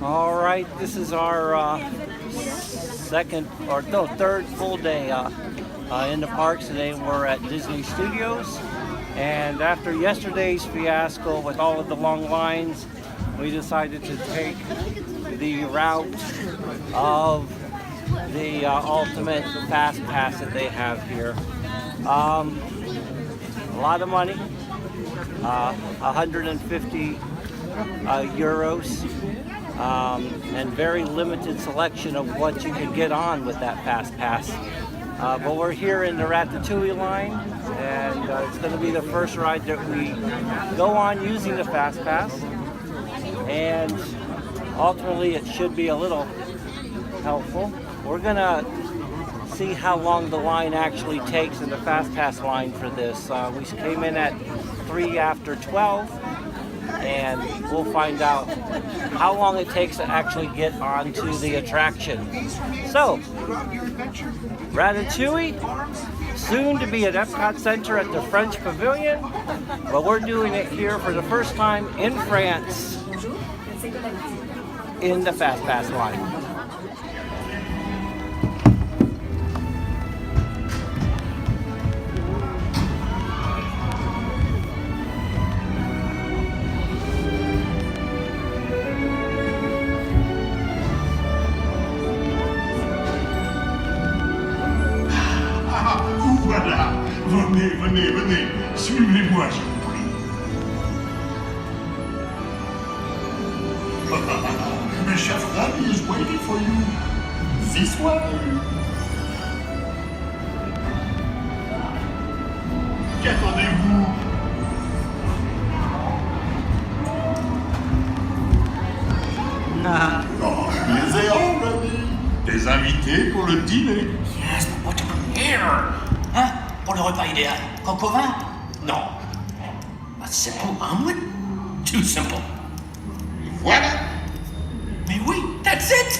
All right, this is our third full day in the parks. Today we're at Disney Studios, and after yesterday's fiasco with all of the long lines, we decided to take the route of the ultimate fast pass that they have here. A lot of money, 150 euros. And very limited selection of what you can get on with that fast pass. But we're here in the Ratatouille line, and it's going to be the first ride that we go on using the fast pass. And ultimately, it should be a little helpful. We're going to see how long the line actually takes in the fast pass line for this. We came in at 3 after 12. And we'll find out how long it takes to actually get onto the attraction. So, Ratatouille, soon to be at Epcot Center at the French Pavilion, but we're doing it here for the first time in France in the Fast Pass line. Venez, suivez-moi, je vous prie. My chef Rabbi is waiting for you. This way. Qu'attendez-vous? Oh, les héros, Rabbi. Des invités pour le dîner. Yes, but what to bring here? Hein? Pour le repas idéal? Coq au vin? Non. A simple omelet? Too simple. Voilà. Mais oui, that's it!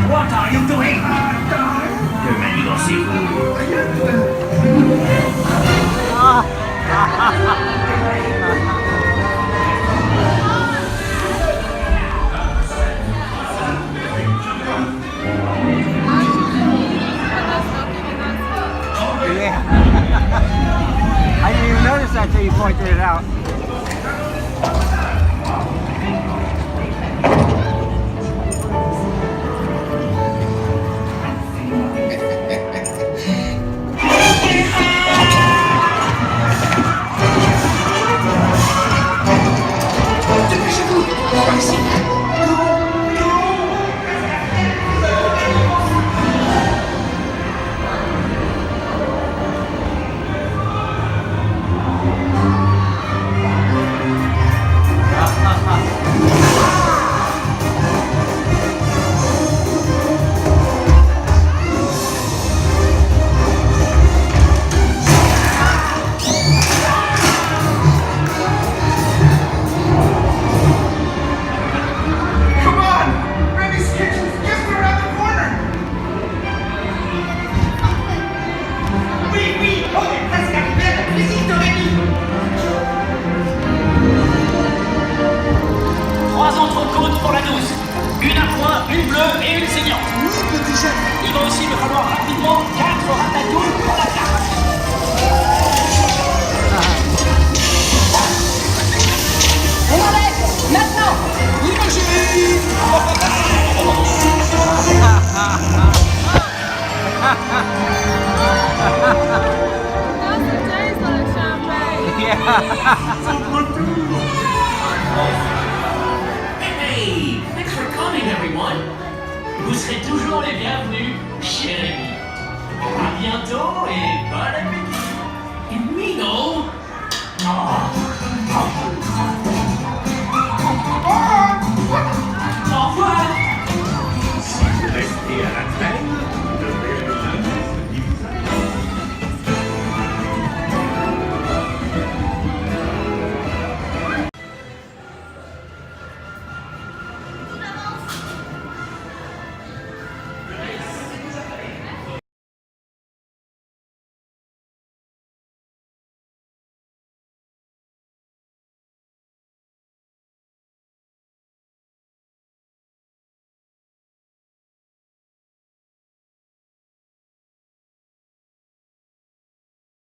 What are you doing? Le manigancez-vous. Yeah. I didn't even notice that until you pointed it out. Hey, thanks for coming, everyone. Vous serez toujours les bienvenus chez Rémi. À bientôt et bon appétit.